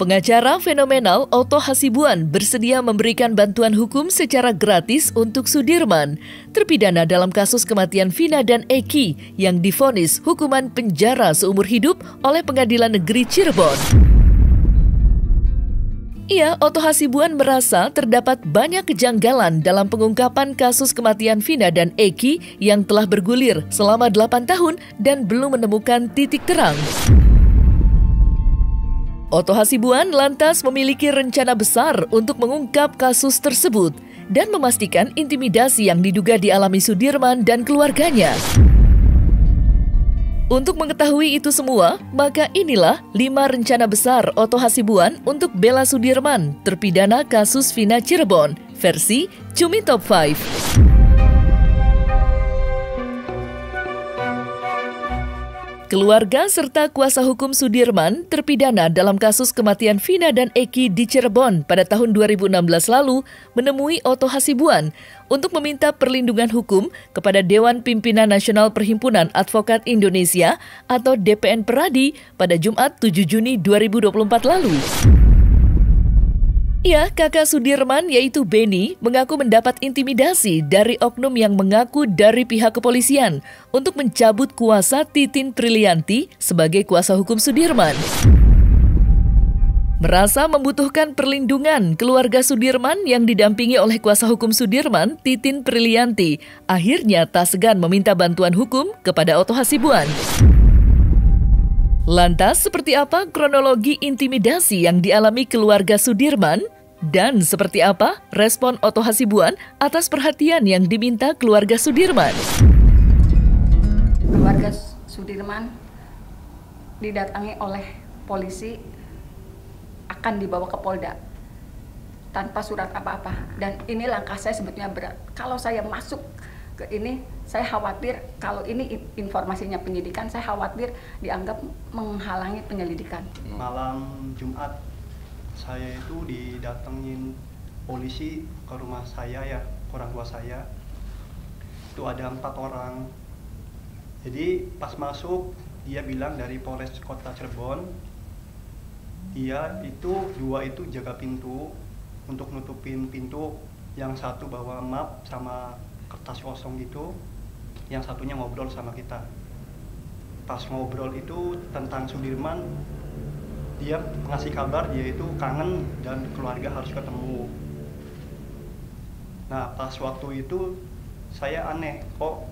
Pengacara fenomenal Otto Hasibuan bersedia memberikan bantuan hukum secara gratis untuk Sudirman, terpidana dalam kasus kematian Vina dan Eki yang divonis hukuman penjara seumur hidup oleh Pengadilan Negeri Cirebon. Otto Hasibuan merasa terdapat banyak kejanggalan dalam pengungkapan kasus kematian Vina dan Eki yang telah bergulir selama 8 tahun dan belum menemukan titik terang. Otto Hasibuan lantas memiliki rencana besar untuk mengungkap kasus tersebut dan memastikan intimidasi yang diduga dialami Sudirman dan keluarganya. Untuk mengetahui itu semua, maka inilah 5 rencana besar Otto Hasibuan untuk bela Sudirman, terpidana kasus Vina Cirebon, versi Cumi Top 5. Keluarga serta kuasa hukum Sudirman terpidana dalam kasus kematian Vina dan Eki di Cirebon pada tahun 2016 lalu menemui Otto Hasibuan untuk meminta perlindungan hukum kepada Dewan Pimpinan Nasional Perhimpunan Advokat Indonesia atau DPN Peradi pada Jumat 7 Juni 2024 lalu. Kakak Sudirman yaitu Beni mengaku mendapat intimidasi dari oknum yang mengaku dari pihak kepolisian untuk mencabut kuasa Titin Prilianti sebagai kuasa hukum Sudirman. Merasa membutuhkan perlindungan, keluarga Sudirman yang didampingi oleh kuasa hukum Sudirman, Titin Prilianti, akhirnya tak segan meminta bantuan hukum kepada Otto Hasibuan. Lantas, seperti apa kronologi intimidasi yang dialami keluarga Sudirman? Dan seperti apa respon Otto Hasibuan atas perhatian yang diminta keluarga Sudirman? Keluarga Sudirman didatangi oleh polisi, akan dibawa ke Polda tanpa surat apa-apa. Dan ini langkah saya sebetulnya berat. Kalau saya masuk ke ini, saya khawatir kalau ini informasinya penyidikan, saya khawatir dianggap menghalangi penyelidikan. Malam Jumat saya itu didatengin polisi ke rumah saya ke orang tua saya. Itu ada 4 orang. Jadi pas masuk dia bilang dari Polres Kota Cirebon. Dia itu 2 itu jaga pintu untuk nutupin pintu, yang satu bawa map sama kertas kosong gitu, yang satunya ngobrol sama kita. Pas ngobrol itu tentang Sudirman, dia ngasih kabar dia itu kangen dan keluarga harus ketemu. Nah pas waktu itu saya aneh, kok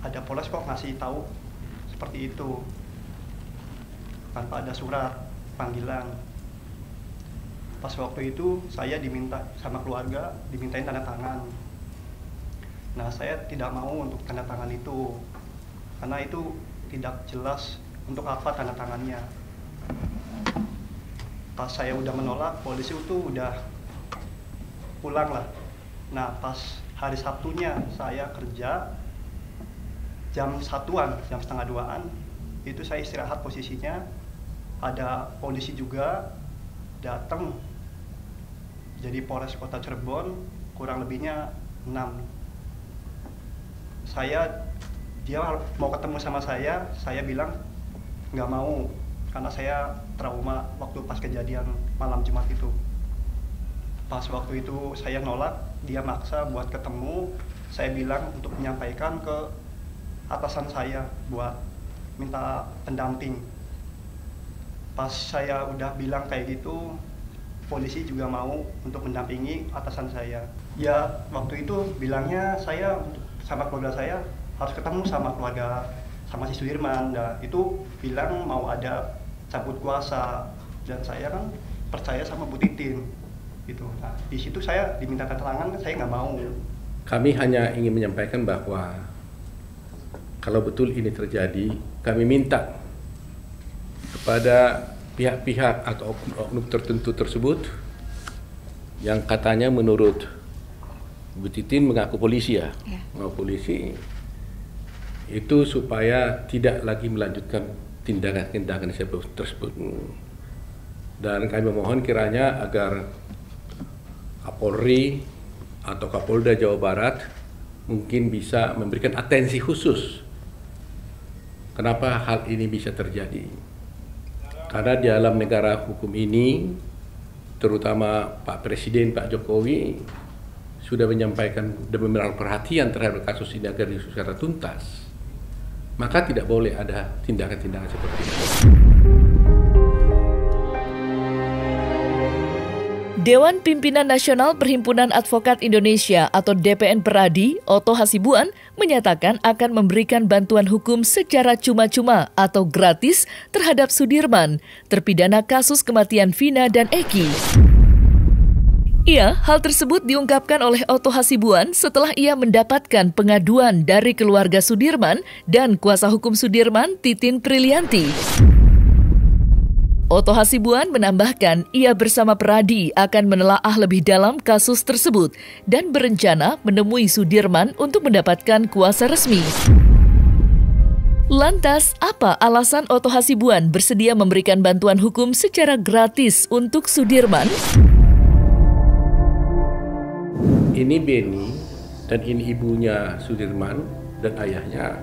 ada Polres kok ngasih tahu seperti itu tanpa ada surat panggilan. Pas waktu itu saya diminta sama keluarga, dimintain tanda tangan. Nah saya tidak mau untuk tanda tangan itu, karena itu tidak jelas untuk apa tanda tangannya. Pas saya udah menolak, polisi itu udah pulang lah. Nah pas hari Sabtunya saya kerja, jam 1-an, jam setengah 2-an, itu saya istirahat posisinya. Ada polisi juga datang, jadi Polres Kota Cirebon, kurang lebihnya 6. Dia mau ketemu sama saya bilang nggak mau, karena saya trauma waktu pas kejadian malam Jumat itu. Pas waktu itu saya nolak, dia maksa buat ketemu. Saya bilang untuk menyampaikan ke atasan saya buat minta pendamping. Pas saya udah bilang kayak gitu, polisi juga mau untuk mendampingi atasan saya. Waktu itu bilangnya saya sama keluarga saya harus ketemu sama keluarga, sama si Sudirman. Nah, itu bilang mau ada cabut kuasa, dan saya kan percaya sama Bu Titin gitu. Nah, di situ saya diminta tanda tangan, saya nggak mau. Kami hanya ingin menyampaikan bahwa kalau betul ini terjadi, kami minta kepada pihak-pihak atau oknum tertentu tersebut yang katanya menurut Bu Titin mengaku polisi mengaku polisi, itu supaya tidak lagi melanjutkan tindakan-tindakan tersebut. Dan kami memohon kiranya agar Kapolri atau Kapolda Jawa Barat mungkin bisa memberikan atensi khusus kenapa hal ini bisa terjadi. Karena di dalam negara hukum ini, terutama Pak Presiden, Pak Jokowi, sudah menyampaikan dan menaruh perhatian terhadap kasus ini agar diusut secara tuntas, maka tidak boleh ada tindakan-tindakan seperti itu. Dewan Pimpinan Nasional Perhimpunan Advokat Indonesia atau DPN Peradi, Otto Hasibuan, menyatakan akan memberikan bantuan hukum secara cuma-cuma atau gratis terhadap Sudirman, terpidana kasus kematian Vina dan Eki. Hal tersebut diungkapkan oleh Otto Hasibuan setelah ia mendapatkan pengaduan dari keluarga Sudirman dan kuasa hukum Sudirman, Titin Prilianti. Otto Hasibuan menambahkan ia bersama Peradi akan menelaah lebih dalam kasus tersebut dan berencana menemui Sudirman untuk mendapatkan kuasa resmi. Lantas, apa alasan Otto Hasibuan bersedia memberikan bantuan hukum secara gratis untuk Sudirman? Ini Beni dan ini ibunya Sudirman dan ayahnya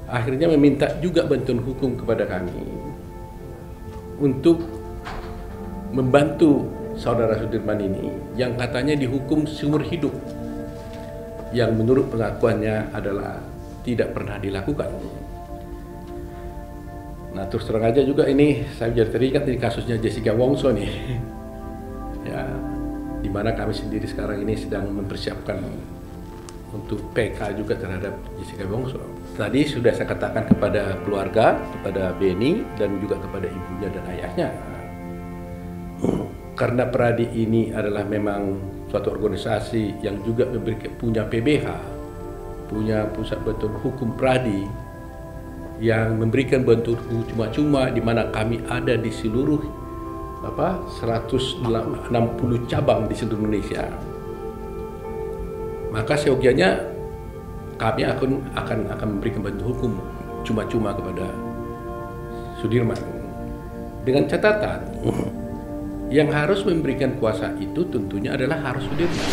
akhirnya meminta juga bantuan hukum kepada kami untuk membantu saudara Sudirman ini yang katanya dihukum seumur hidup, yang menurut pengakuannya adalah tidak pernah dilakukan. Nah, terus terang aja juga ini saya jadi terikat di kasusnya Jessica Wongso nih, ya, di mana kami sendiri sekarang ini sedang mempersiapkan untuk PK juga terhadap Jessica Wongso. Tadi sudah saya katakan kepada keluarga, kepada Beni dan juga kepada ibunya dan ayahnya. Karena Peradi ini adalah memang suatu organisasi yang juga punya PBH, punya pusat bantuan hukum Peradi yang memberikan bantuan hukum cuma-cuma, di mana kami ada di seluruh 160 cabang di seluruh Indonesia. Maka seyogianya kami akan memberikan bantuan hukum cuma-cuma kepada Sudirman. Dengan catatan, yang harus memberikan kuasa itu tentunya adalah harus Sudirman.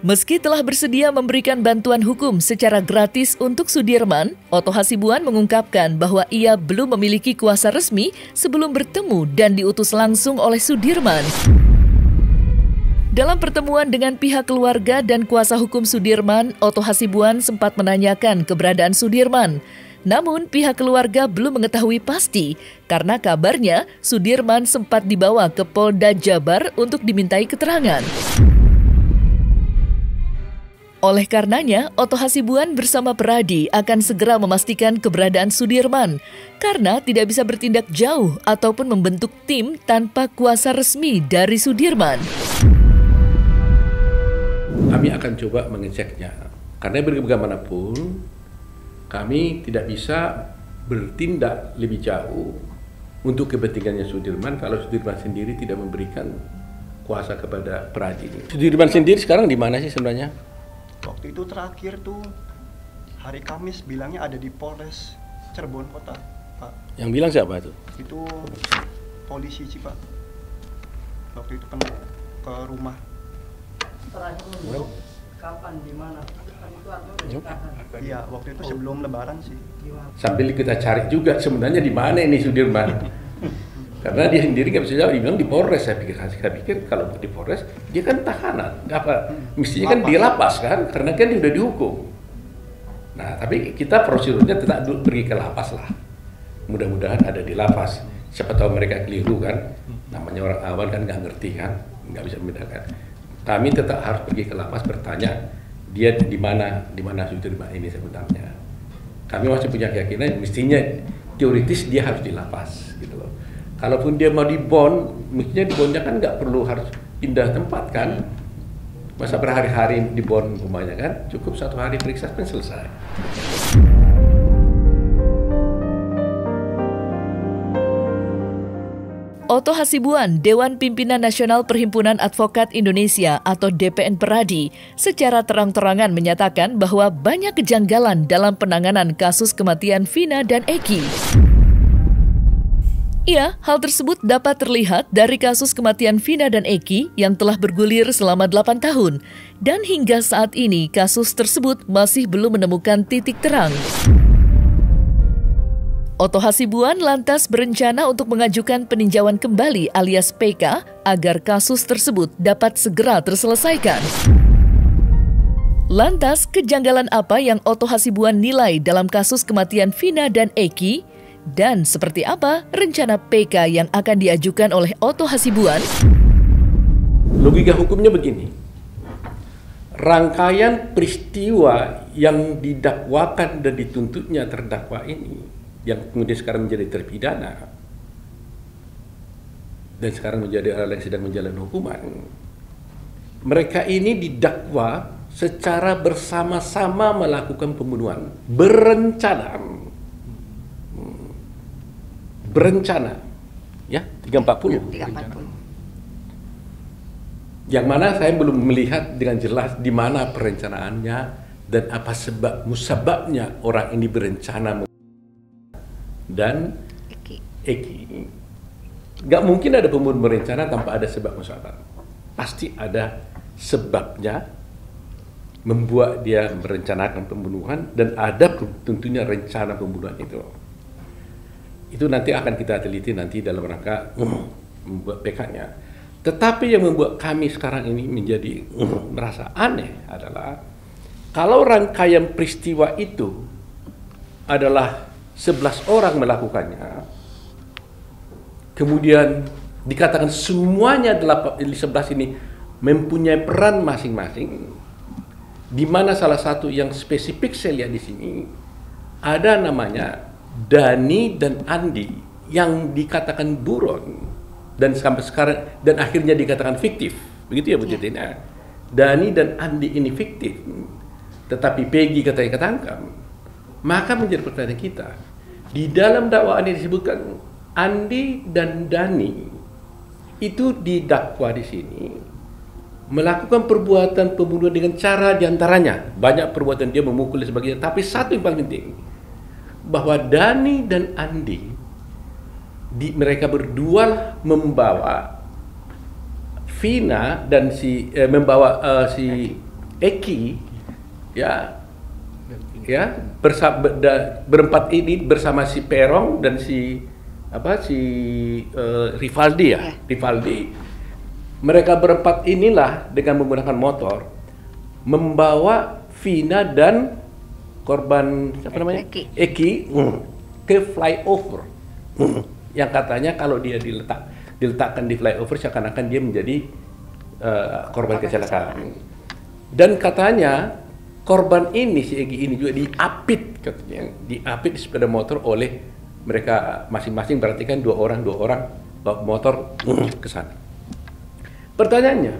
Meski telah bersedia memberikan bantuan hukum secara gratis untuk Sudirman, Otto Hasibuan mengungkapkan bahwa ia belum memiliki kuasa resmi sebelum bertemu dan diutus langsung oleh Sudirman. Dalam pertemuan dengan pihak keluarga dan kuasa hukum Sudirman, Otto Hasibuan sempat menanyakan keberadaan Sudirman. Namun pihak keluarga belum mengetahui pasti karena kabarnya Sudirman sempat dibawa ke Polda Jabar untuk dimintai keterangan. Oleh karenanya, Otto Hasibuan bersama Peradi akan segera memastikan keberadaan Sudirman karena tidak bisa bertindak jauh ataupun membentuk tim tanpa kuasa resmi dari Sudirman. Kami akan coba mengeceknya, karena bagaimanapun kami tidak bisa bertindak lebih jauh untuk kepentingannya Sudirman kalau Sudirman sendiri tidak memberikan kuasa kepada Peradi. Sudirman sendiri sekarang di mana sih sebenarnya? Waktu itu terakhir tuh hari Kamis bilangnya ada di Polres Cirebon Kota, Pak. Yang bilang siapa itu? Itu polisi sih, Pak. Waktu itu pernah ke rumah. Kapan, di mana? Iya, waktu itu sebelum Lebaran sih. Sambil kita cari juga sebenarnya di mana ini Sudirman. Karena dia sendiri nggak bisa jawab, dia bilang di Polres. Saya pikir kalau di Polres dia kan tahanan, mestinya kan di lapas kan, karena kan dia udah dihukum. Nah, tapi kita prosedurnya tetap pergi ke lapas lah. Mudah-mudahan ada di lapas. Siapa tahu mereka keliru kan, namanya orang awam kan nggak ngerti kan, nggak bisa membedakan. Kami tetap harus pergi ke lapas bertanya dia di mana Sudirman ini sebenarnya. Kami masih punya keyakinan mestinya teoritis dia harus di lapas gitu loh. Kalaupun dia mau di Bon, mestinya di Bonnya kan nggak perlu harus pindah tempat kan. Masa berhari-hari di Bon rumahnya kan, cukup 1 hari periksa kan selesai. Otto Hasibuan, Dewan Pimpinan Nasional Perhimpunan Advokat Indonesia atau DPN Peradi, secara terang-terangan menyatakan bahwa banyak kejanggalan dalam penanganan kasus kematian Vina dan Eki. Hal tersebut dapat terlihat dari kasus kematian Vina dan Eki yang telah bergulir selama 8 tahun. Dan hingga saat ini kasus tersebut masih belum menemukan titik terang. Otto Hasibuan lantas berencana untuk mengajukan peninjauan kembali alias PK agar kasus tersebut dapat segera terselesaikan. Lantas, kejanggalan apa yang Otto Hasibuan nilai dalam kasus kematian Vina dan Eki? Dan seperti apa rencana PK yang akan diajukan oleh Otto Hasibuan? Logika hukumnya begini. Rangkaian peristiwa yang didakwakan dan dituntutnya terdakwa ini, yang kemudian sekarang menjadi terpidana dan sekarang menjadi orang yang sedang menjalani hukuman, mereka ini didakwa secara bersama-sama melakukan pembunuhan berencana ya 340. Yang mana saya belum melihat dengan jelas di mana perencanaannya dan apa sebab musababnya orang ini berencana dan Eki. Gak mungkin ada pembunuhan berencana tanpa ada sebab musabab. Pasti ada sebabnya membuat dia merencanakan pembunuhan dan ada tentunya rencana pembunuhan itu. Itu nanti akan kita teliti nanti dalam rangka membuat PK-nya. Tetapi yang membuat kami sekarang ini menjadi merasa aneh adalah kalau rangkaian peristiwa itu adalah 11 orang melakukannya, kemudian dikatakan semuanya 11 ini mempunyai peran masing-masing, di mana salah satu yang spesifik saya lihat di sini ada namanya Dani dan Andi yang dikatakan buron dan sampai sekarang dan akhirnya dikatakan fiktif, begitu ya Bu Titin? Dani dan Andi ini fiktif, tetapi Peggy katanya ketangkap. Maka menjadi pertanyaan kita, di dalam dakwaan ini disebutkan Andi dan Dani itu didakwa di sini melakukan perbuatan pembunuhan dengan cara diantaranya banyak perbuatan dia memukul dan sebagainya, tapi satu yang paling penting bahwa Dani dan Andi mereka berdua membawa Vina dan membawa si Eki berempat ini bersama si Perong dan Rivaldi ya. Rivaldi. Mereka berempat inilah dengan menggunakan motor membawa Vina dan korban Eki ke flyover. Yang katanya kalau dia diletakkan di flyover seakan-akan dia menjadi korban kecelakaan. Dan katanya korban ini, si Egi ini juga diapit di sepeda motor oleh mereka masing-masing, berarti kan dua orang bawa motor ke sana. Pertanyaannya,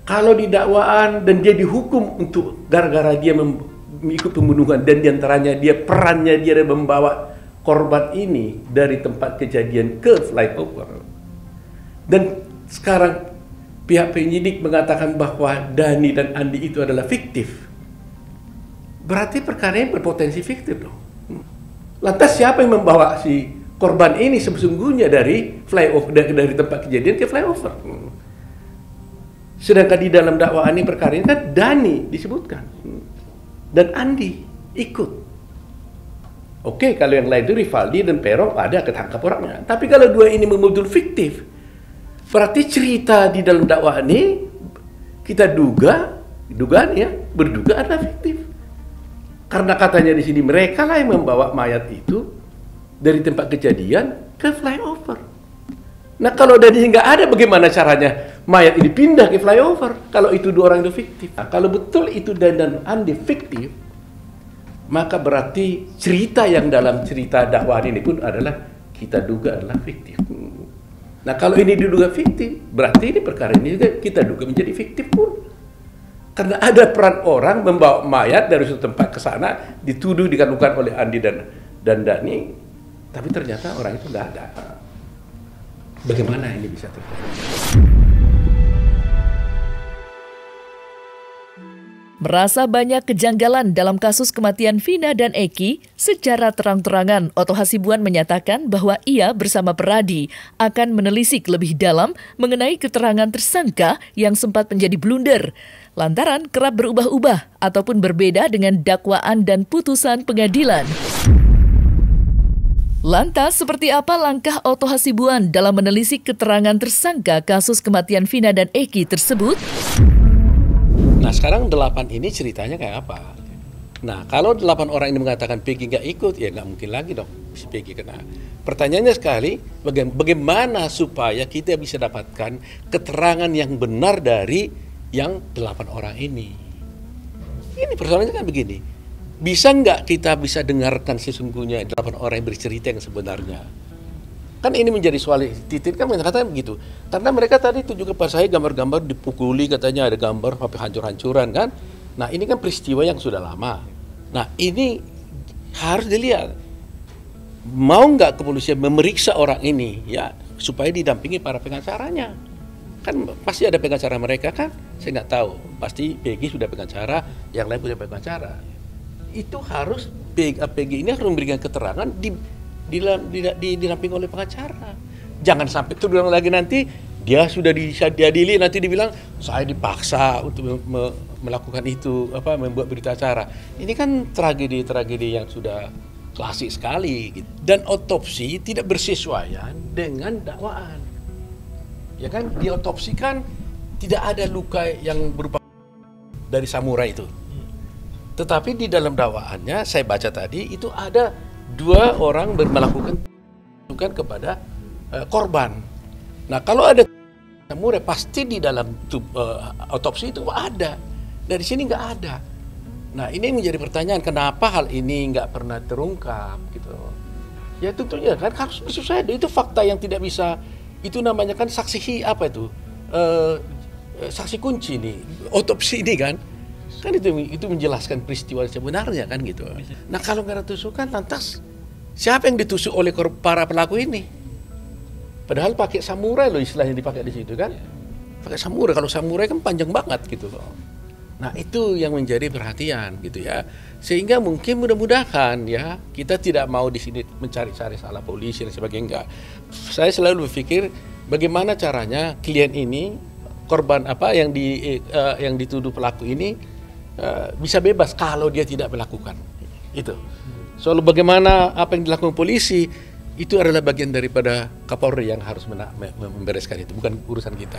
kalau di dakwaan dan dia dihukum untuk gara-gara dia mengikut pembunuhan dan diantaranya perannya dia membawa korban ini dari tempat kejadian ke flyover, dan sekarang pihak penyidik mengatakan bahwa Dani dan Andi itu adalah fiktif, berarti perkara ini berpotensi fiktif dong. Lantas siapa yang membawa si korban ini sesungguhnya dari flyover, dari tempat kejadian ke flyover? Sedangkan di dalam dakwaan ini perkara ini kan Dani disebutkan dan Andi ikut. Oke, kalau yang lain itu Rivaldi dan Perong ada ketangkap orangnya. Tapi kalau dua ini betul fiktif, berarti cerita di dalam dakwaan ini kita berduga adalah fiktif. Karena katanya di sini mereka lah yang membawa mayat itu dari tempat kejadian ke flyover. Nah kalau dari nggak ada, bagaimana caranya mayat ini pindah ke flyover? Kalau itu dua orang itu fiktif. Nah, kalau betul itu dan Andi fiktif, maka berarti cerita yang dalam cerita dakwaan ini pun adalah kita duga adalah fiktif. Nah kalau ini diduga fiktif, berarti ini perkara ini juga kita duga menjadi fiktif pun. Karena ada peran orang membawa mayat dari suatu tempat ke sana, dituduh dikandungkan oleh Andi dan Dani, tapi ternyata orang itu nggak ada. Bagaimana ini bisa terjadi? Merasa banyak kejanggalan dalam kasus kematian Vina dan Eki, secara terang-terangan Otto Hasibuan menyatakan bahwa ia bersama Peradi akan menelisik lebih dalam mengenai keterangan tersangka yang sempat menjadi blunder, lantaran kerap berubah-ubah ataupun berbeda dengan dakwaan dan putusan pengadilan. Lantas, seperti apa langkah Otto Hasibuan dalam menelisik keterangan tersangka kasus kematian Vina dan Eki tersebut? Nah, sekarang 8 ini ceritanya kayak apa? Nah, kalau 8 orang ini mengatakan Peggy nggak ikut, ya nggak mungkin lagi dong si Peggy kena. Pertanyaannya sekali, bagaimana supaya kita bisa dapatkan keterangan yang benar dari yang 8 orang ini? Ini persoalannya kan begini. Bisa nggak kita bisa dengarkan sesungguhnya 8 orang yang bercerita yang sebenarnya? Kan ini menjadi soal titik kan mengatakan begitu. Karena mereka tadi tunjuk kepada saya gambar-gambar dipukuli, katanya ada gambar sampai hancur-hancuran kan. Nah ini kan peristiwa yang sudah lama. Nah ini harus dilihat. Mau nggak kepolisian memeriksa orang ini ya supaya didampingi para pengacaranya? Kan pasti ada pengacara mereka kan? Saya nggak tahu. Pasti Peggy sudah pengacara, yang lain punya pengacara. Itu harus Peggy ini harus memberikan keterangan didampingi oleh pengacara. Jangan sampai terulang lagi nanti dia sudah diadili nanti dibilang saya dipaksa untuk melakukan itu membuat berita acara. Ini kan tragedi yang sudah klasik sekali gitu. Dan otopsi tidak bersesuaian dengan dakwaan. Ya kan di otopsi kan tidak ada luka yang berupa dari samurai itu. Tetapi di dalam dakwaannya saya baca tadi itu ada 2 orang melakukan kepada korban. Nah kalau ada samurai pasti di dalam otopsi itu ada. Dari sini nggak ada. Nah ini menjadi pertanyaan kenapa hal ini nggak pernah terungkap gitu. Ya tentunya kan harus disesuaikan. Itu fakta yang tidak bisa. Itu namanya kan saksi saksi kunci nih otopsi ini kan. Kan itu menjelaskan peristiwa sebenarnya kan gitu. Nah kalau nggak ada tusukan, lantas siapa yang ditusuk oleh para pelaku ini? Padahal pakai samurai loh istilahnya dipakai di situ kan? Pakai samurai, kalau samurai kan panjang banget gitu loh. Nah itu yang menjadi perhatian gitu ya. Sehingga mungkin mudah-mudahan ya kita tidak mau di sini mencari-cari salah polisi dan sebagainya enggak. Saya selalu berpikir bagaimana caranya klien ini korban yang dituduh pelaku ini bisa bebas kalau dia tidak melakukan itu. Soal bagaimana apa yang dilakukan polisi itu adalah bagian daripada Kapolri yang harus membereskan itu, bukan urusan kita.